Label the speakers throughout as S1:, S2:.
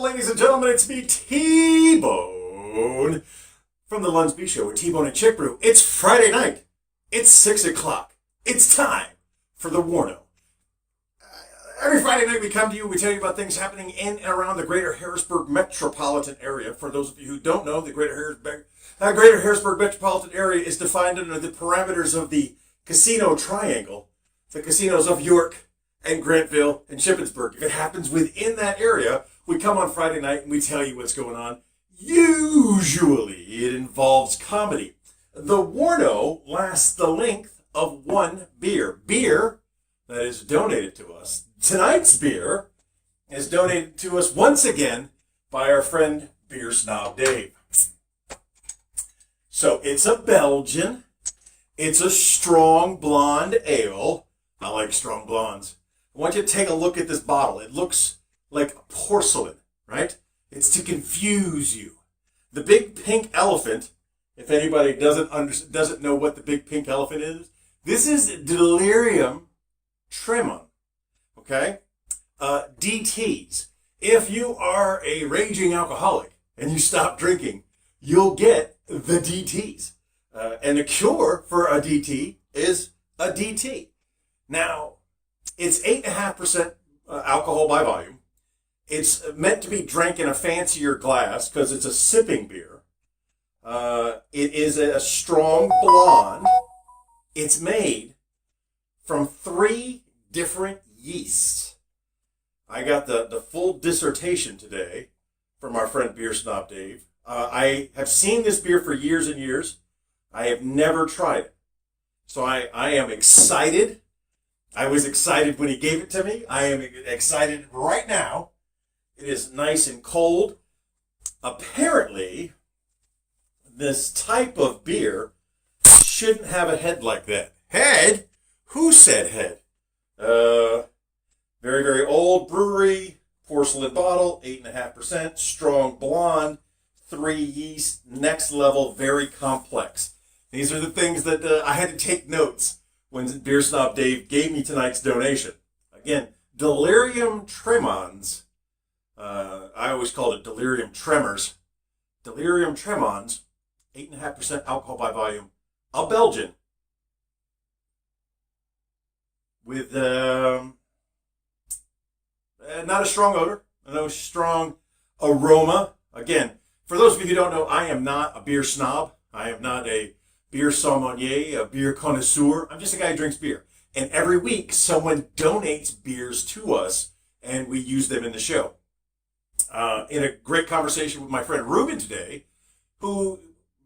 S1: Well, ladies and gentlemen, it's me, T-Bone, from the Luns B Show with T-Bone and Chick Brew. It's Friday night. It's 6 o'clock. It's time for the WARNO. Every Friday night we come to you, we tell you about things happening in and around the greater Harrisburg metropolitan area. For those of you who don't know, the greater Harrisburg metropolitan area is defined under the parameters of the casino triangle, the casinos of York and Grantville and Shippensburg. If it happens within that area, we come on Friday night and we tell you what's going on. Usually it involves comedy. The WARNO lasts the length of one beer. Beer that is donated to us. Tonight's beer is donated to us once again by our friend Beer Snob Dave. So it's a Belgian. It's a strong blonde ale. I like strong blondes. I want you to take a look at this bottle. It looks like porcelain, right? It's to confuse you. The big pink elephant, if anybody doesn't know what the big pink elephant is, this is delirium tremens, okay? DTs. If you are a raging alcoholic and you stop drinking, you'll get the DTs. And the cure for a DT is a DT. Now, it's 8.5% alcohol by volume. It's meant to be drank in a fancier glass because it's a sipping beer. It is a strong blonde. It's made from 3 different yeasts. I got the full dissertation today from our friend Beer Snob Dave. I have seen this beer for years and years. I have never tried it. So I am excited. I was excited when he gave it to me. I am excited right now. It is nice and cold. Apparently, this type of beer shouldn't have a head like that. Head? Who said head? Very, very old brewery, porcelain bottle, 8.5%, strong blonde, 3 yeast, next level, very complex. These are the things that I had to take notes when Beer Snob Dave gave me tonight's donation. Again, delirium tremens. I always called it delirium tremors. Delirium tremens, 8.5% alcohol by volume, a Belgian with not a strong odor, no strong aroma. Again, for those of you who don't know, I am not a beer snob. I am not a beer sommelier, a beer connoisseur. I'm just a guy who drinks beer. And every week, someone donates beers to us, and we use them in the show. In a great conversation with my friend Ruben today, who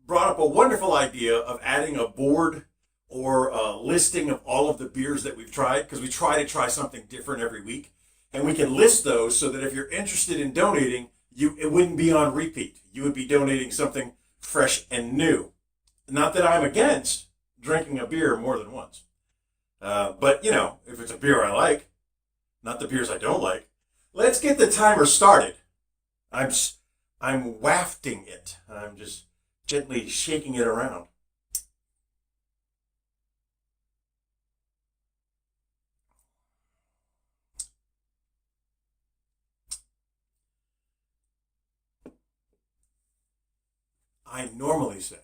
S1: brought up a wonderful idea of adding a board or a listing of all of the beers that we've tried, because we try to try something different every week. And we can list those so that if you're interested in donating, it wouldn't be on repeat. You would be donating something fresh and new. Not that I'm against drinking a beer more than once. But, you know, if it's a beer I like, not the beers I don't like, let's get the timer started. I'm wafting it. I'm just gently shaking it around. I normally say,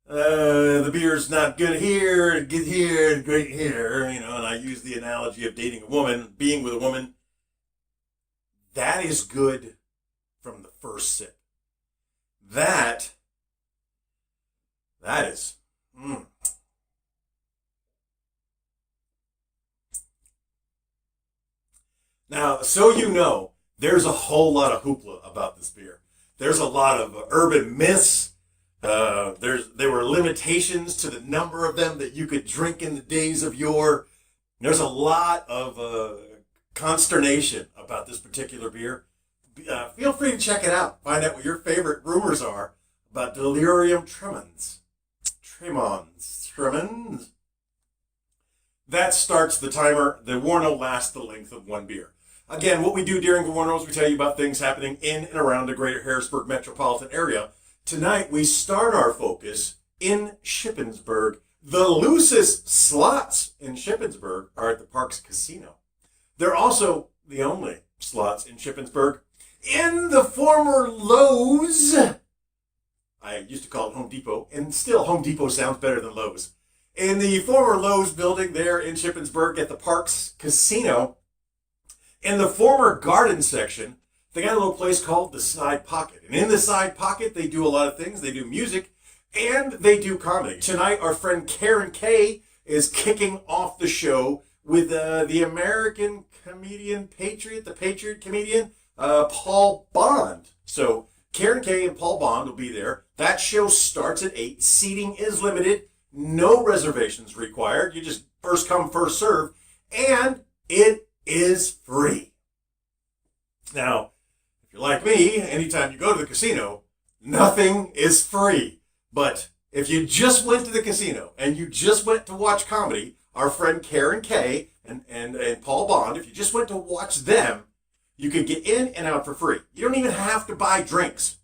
S1: the beer's not good here, good here, great here, you know, and I use the analogy of dating a woman, being with a woman. That is good from the first sip. That is, Now, so you know, there's a whole lot of hoopla about this beer. There's a lot of urban myths. There were limitations to the number of them that you could drink in the days of yore. There's a lot of consternation about this particular beer. Feel free to check it out. Find out what your favorite rumors are about delirium tremens. Tremens. That starts the timer. The WARNO lasts the length of one beer. Again, what we do during the WARNO is we tell you about things happening in and around the greater Harrisburg metropolitan area. Tonight, we start our focus in Shippensburg. The loosest slots in Shippensburg are at the Parks Casino. They're also the only slots in Shippensburg. In the former Lowe's, I used to call it Home Depot, and still Home Depot sounds better than Lowe's. In the former Lowe's building there in Shippensburg at the Parks Casino, in the former garden section, they got a little place called the Side Pocket. And in the Side Pocket, they do a lot of things. They do music and they do comedy. Tonight, our friend Karen Kay is kicking off the show with the American comedian Patriot, the Patriot comedian, Paul Bond. So Karen Kay and Paul Bond will be there. That show starts at 8. Seating is limited. No reservations required. You just first come, first serve. And it is free. Now, if you're like me, anytime you go to the casino, nothing is free. But if you just went to the casino and you just went to watch comedy, our friend Karen Kay and Paul Bond, if you just went to watch them, you could get in and out for free. You don't even have to buy drinks.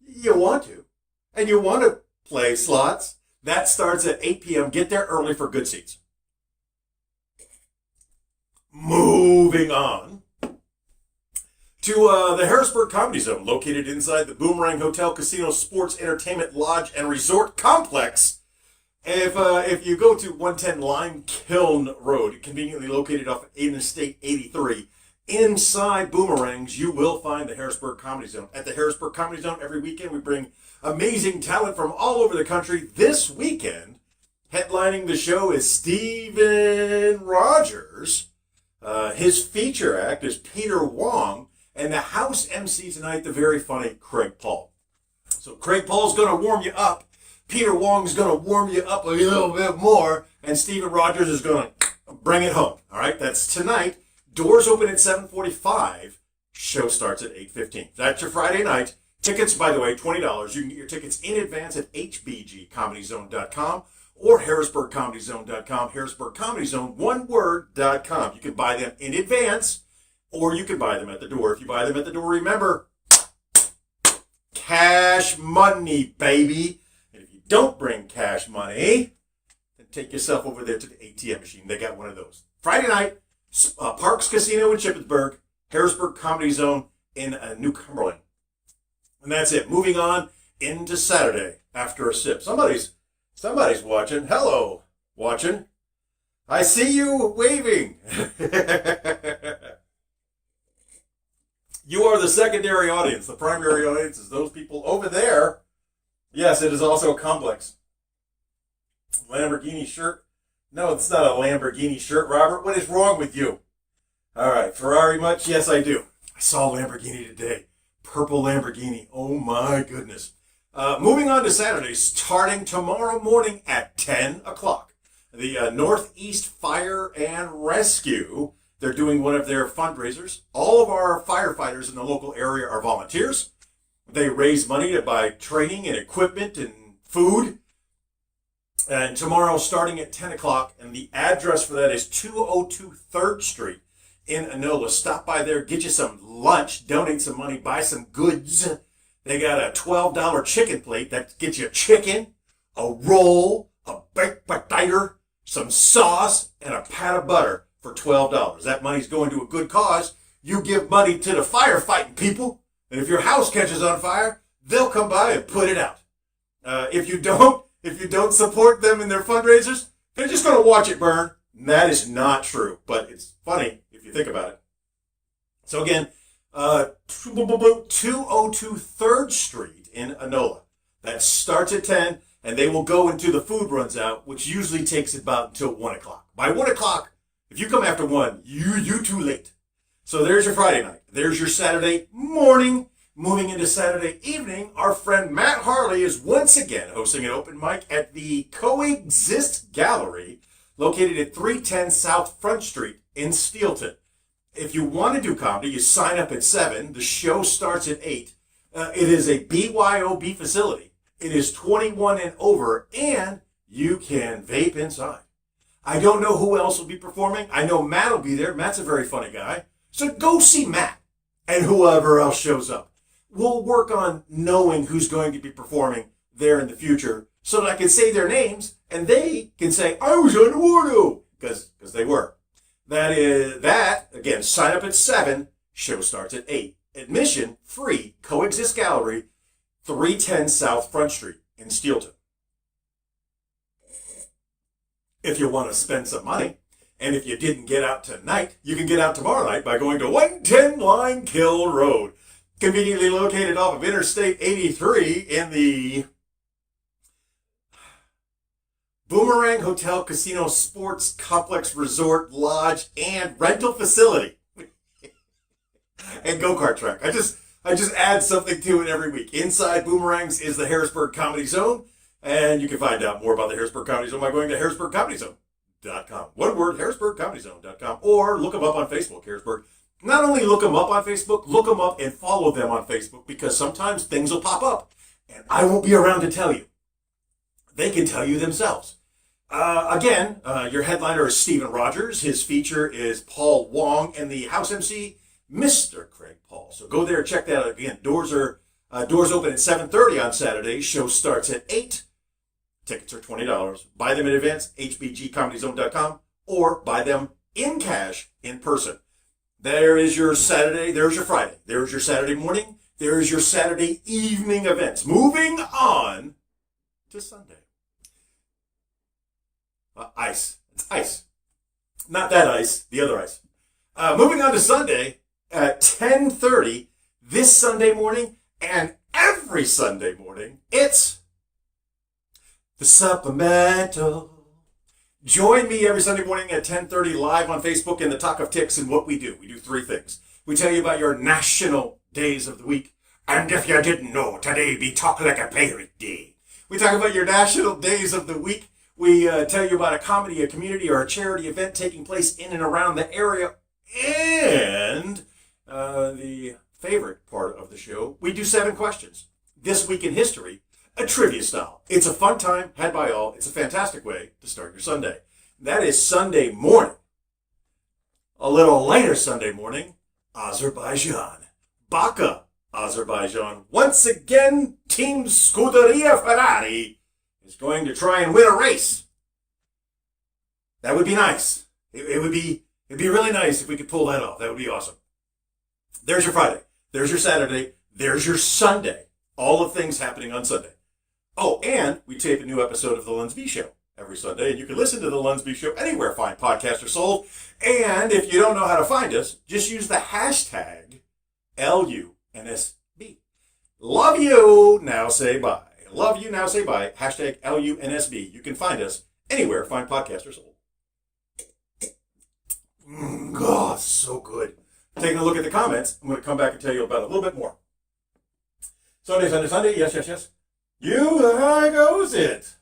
S1: You want to. And you want to play slots. That starts at 8 p.m. Get there early for good seats. Moving on to the Harrisburg Comedy Zone, located inside the Boomerang Hotel, Casino, Sports, Entertainment, Lodge, and Resort Complex. If you go to 110 Lime Kiln Road, conveniently located off Interstate 83, inside Boomerangs, you will find the Harrisburg Comedy Zone. At the Harrisburg Comedy Zone, every weekend we bring amazing talent from all over the country. This weekend, headlining the show is Steven Rogers. His feature act is Peter Wong, and the house MC tonight, the very funny Craig Paul. So Craig Paul's going to warm you up. Peter Wong's going to warm you up a little bit more, and Steven Rogers is going to bring it home. All right, that's tonight. Doors open at 7:45. Show starts at 8:15. That's your Friday night. Tickets, by the way, $20. You can get your tickets in advance at hbgcomedyzone.com or harrisburgcomedyzone.com, harrisburgcomedyzone, one word.com. You can buy them in advance or you can buy them at the door. If you buy them at the door, remember, cash money, baby. And if you don't bring cash money, then take yourself over there to the ATM machine. They got one of those. Friday night, Parks Casino in Shippensburg, Harrisburg Comedy Zone in New Cumberland. And that's it. Moving on into Saturday after a sip. Somebody's watching. Hello, watching. I see you waving. You are the secondary audience. The primary audience is those people over there. Yes, it is also complex. Lamborghini shirt. No, it's not a Lamborghini shirt, Robert. What is wrong with you? All right, Ferrari much? Yes, I do. I saw Lamborghini today. Purple Lamborghini. Oh, my goodness. Moving on to Saturday, starting tomorrow morning at 10 o'clock. The Northeast Fire and Rescue, they're doing one of their fundraisers. All of our firefighters in the local area are volunteers. They raise money to buy training and equipment and food. And tomorrow, starting at 10 o'clock, and the address for that is 202 3rd Street in Enola. Stop by there, get you some lunch, donate some money, buy some goods. They got a $12 chicken plate that gets you chicken, a roll, a baked potato, some sauce, and a pat of butter for $12. That money's going to a good cause. You give money to the firefighting people, and if your house catches on fire, they'll come by and put it out. If you don't support them in their fundraisers, they're just going to watch it burn. And that is not true, but it's funny if you think about it. So again, 202 3rd Street in Enola. That starts at 10, and they will go until the food runs out, which usually takes about until 1 o'clock. By 1 o'clock, if you come after 1, you too late. So there's your Friday night. There's your Saturday morning. Moving into Saturday evening, our friend Matt Harley is once again hosting an open mic at the Coexist Gallery, located at 310 South Front Street in Steelton. If you want to do comedy, you sign up at 7. The show starts at 8. It is a BYOB facility. It is 21 and over, and you can vape inside. I don't know who else will be performing. I know Matt will be there. Matt's a very funny guy. So go see Matt and whoever else shows up. We'll work on knowing who's going to be performing there in the future so that I can say their names and they can say, I was on WARNO, because they were. That, again, sign up at 7, show starts at 8. Admission free, Coexist Gallery, 310 South Front Street in Steelton. If you want to spend some money, and if you didn't get out tonight, you can get out tomorrow night by going to 110 Line Kill Road, conveniently located off of Interstate 83 in the Boomerang Hotel, Casino, Sports Complex, Resort, Lodge, and Rental Facility. And go-kart track. I just add something to it every week. Inside Boomerangs is the Harrisburg Comedy Zone, and you can find out more about the Harrisburg Comedy Zone by going to harrisburgcomedyzone.com. One word, harrisburgcomedyzone.com, or look them up on Facebook, Harrisburg. Not only look them up on Facebook, look them up and follow them on Facebook, because sometimes things will pop up, and I won't be around to tell you. They can tell you themselves. Again, your headliner is Stephen Rogers. His feature is Paul Wong, and the house MC, Mr. Craig Paul. So go there, check that out. Again, doors open at 7:30 on Saturday. Show starts at 8. Tickets are $20. Buy them in advance, hbgcomedyzone.com, or buy them in cash in person. There is your Saturday. There's your Friday. There's your Saturday morning. There's your Saturday evening events. Moving on to Sunday. Ice. It's ice. Not that ice, the other ice. Moving on to Sunday at 10:30 this Sunday morning and every Sunday morning, it's the Supplemental. Join me every Sunday morning at 10:30 live on Facebook in the Talk of Ticks, and what we do. We do three things. We tell you about your national days of the week. And if you didn't know, today be Talk Like a Pirate Day. We talk about your national days of the week. We tell you about a comedy, a community, or a charity event taking place in and around the area. And the favorite part of the show, we do 7 questions. This Week in History, a trivia style. It's a fun time, had by all. It's a fantastic way to start your Sunday. That is Sunday morning. A little later Sunday morning, Azerbaijan. Baku, Azerbaijan. Once again, Team Scuderia Ferrari is going to try and win a race. That would be nice. It'd be really nice if we could pull that off. That would be awesome. There's your Friday. There's your Saturday. There's your Sunday. All of things happening on Sunday. Oh, and we tape a new episode of The Lunsby Show every Sunday, and you can listen to The Lunsby Show anywhere fine podcasts are sold. And if you don't know how to find us, just use the hashtag LUNSB. Love you, now say bye. Love you, now say bye. Hashtag LUNSB. You can find us anywhere fine podcasts are sold. God, so good. Taking a look at the comments, I'm going to come back and tell you about it a little bit more. Sunday, Sunday, Sunday. Yes, yes, yes. How goes it?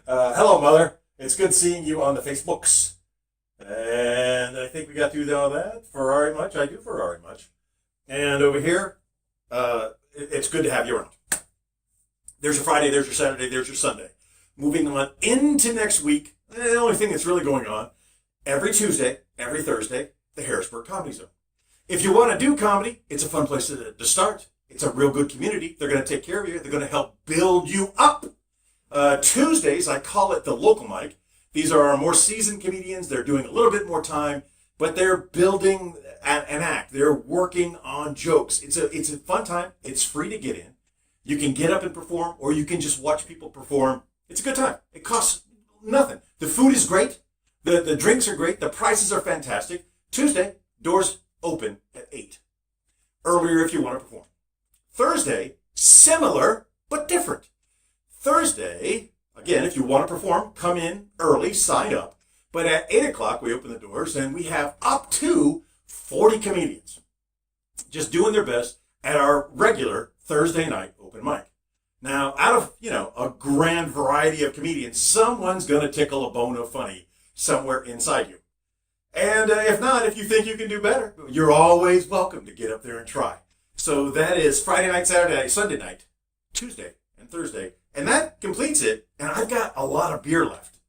S1: Hello, Mother. It's good seeing you on the Facebooks. And I think we got through all that. Ferrari much? I do Ferrari much. And over here, it's good to have you around. There's your Friday, there's your Saturday, there's your Sunday. Moving on into next week, the only thing that's really going on, every Tuesday, every Thursday, the Harrisburg Comedy Zone. If you want to do comedy, it's a fun place to start. It's a real good community. They're going to take care of you. They're going to help build you up. Tuesdays, I call it the local mic. These are our more seasoned comedians. They're doing a little bit more time, but they're building an act. They're working on jokes. It's a fun time. It's free to get in. You can get up and perform, or you can just watch people perform. It's a good time. It costs nothing. The food is great. The drinks are great. The prices are fantastic. Tuesday, doors open at 8. Earlier if you want to perform. Thursday, similar but different. Thursday, again, if you want to perform, come in early, sign up. But at 8 o'clock, we open the doors, and we have up to 40 comedians just doing their best at our regular Thursday night open mic. Now, out of, a grand variety of comedians, someone's going to tickle a bone of funny somewhere inside you. And if not, if you think you can do better, you're always welcome to get up there and try. So that is Friday night, Saturday night, Sunday night, Tuesday, and Thursday. And that completes it. And I've got a lot of beer left.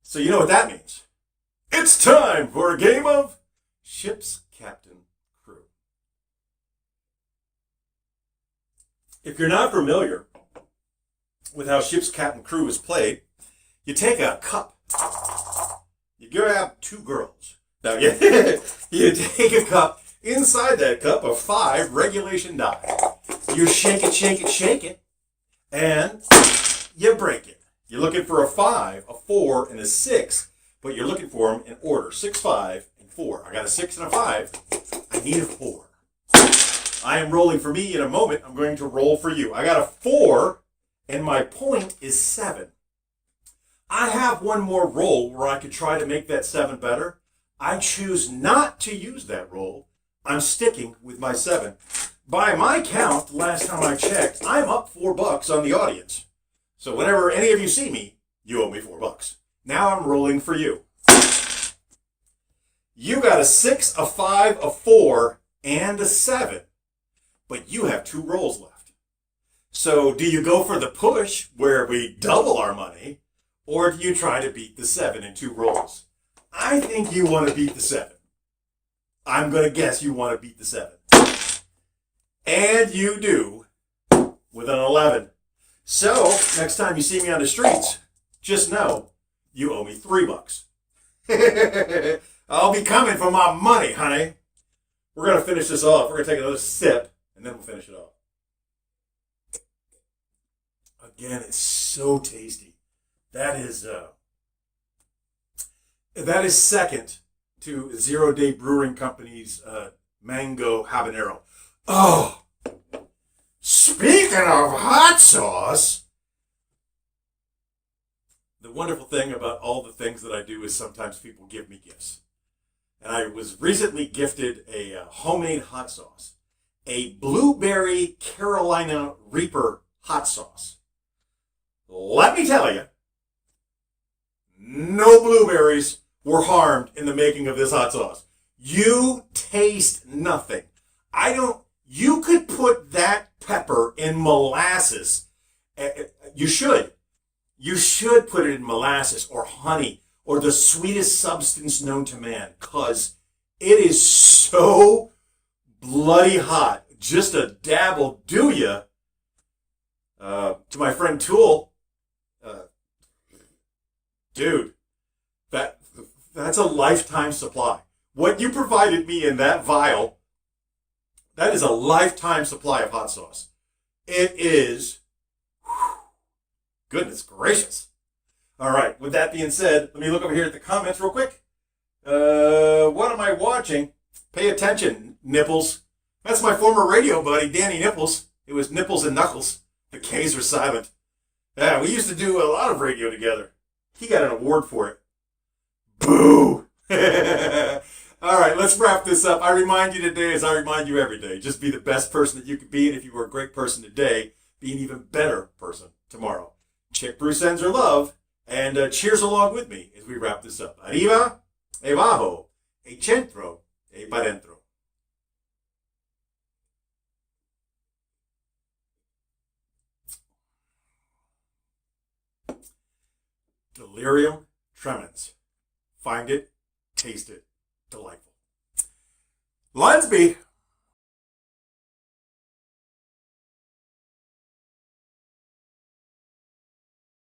S1: So you know what that means. It's time for a game of Ship's Captain Crew. If you're not familiar with how Ship's Captain Crew is played, you take a cup. You grab 2 girls. Now, you take a cup. Inside that cup are 5 regulation die. You shake it, and you break it. You're looking for a 5, a 4, and a 6, but you're looking for them in order. 6, 5, and 4. I got a 6 and a 5. I need a 4. I am rolling for me in a moment. I'm going to roll for you. I got a 4, and my point is 7. I have one more roll where I could try to make that 7 better. I choose not to use that roll. I'm sticking with my 7. By my count, last time I checked, I'm up $4 on the audience. So whenever any of you see me, you owe me $4. Now I'm rolling for you. You got a 6, a 5, a 4, and a 7. But you have 2 rolls left. So do you go for the push where we double our money, or do you try to beat the 7 in 2 rolls? I think you want to beat the 7. I'm going to guess you want to beat the 7. And you do with an 11. So next time you see me on the streets, just know you owe me $3. I'll be coming for my money, honey. We're going to finish this off. We're going to take another sip, and then we'll finish it off. Again, it's so tasty. That is second to Zero Day Brewing Company's Mango Habanero. Oh, speaking of hot sauce, the wonderful thing about all the things that I do is sometimes people give me gifts. And I was recently gifted a homemade hot sauce, a Blueberry Carolina Reaper hot sauce. Let me tell you, no blueberries were harmed in the making of this hot sauce. You taste nothing. You could put that pepper in molasses. You should. You should put it in molasses or honey or the sweetest substance known to man, because it is so bloody hot. Just a dab will do ya. To my friend Tool, dude, that's a lifetime supply. What you provided me in that vial, that is a lifetime supply of hot sauce. It is, goodness gracious. All right, with that being said, let me look over here at the comments real quick. What am I watching? Pay attention, Nipples. That's my former radio buddy, Danny Nipples. It was Nipples and Knuckles. The K's are silent. Yeah, we used to do a lot of radio together. He got an award for it. Boo! All right, let's wrap this up. I remind you today, as I remind you every day, just be the best person that you could be, and if you were a great person today, be an even better person tomorrow. Chick Brew sends her love, and cheers along with me as we wrap this up. Arriba, e bajo, e centro, e pa dentro. Delirium tremens. Find it, taste it, delightful. Lunsby.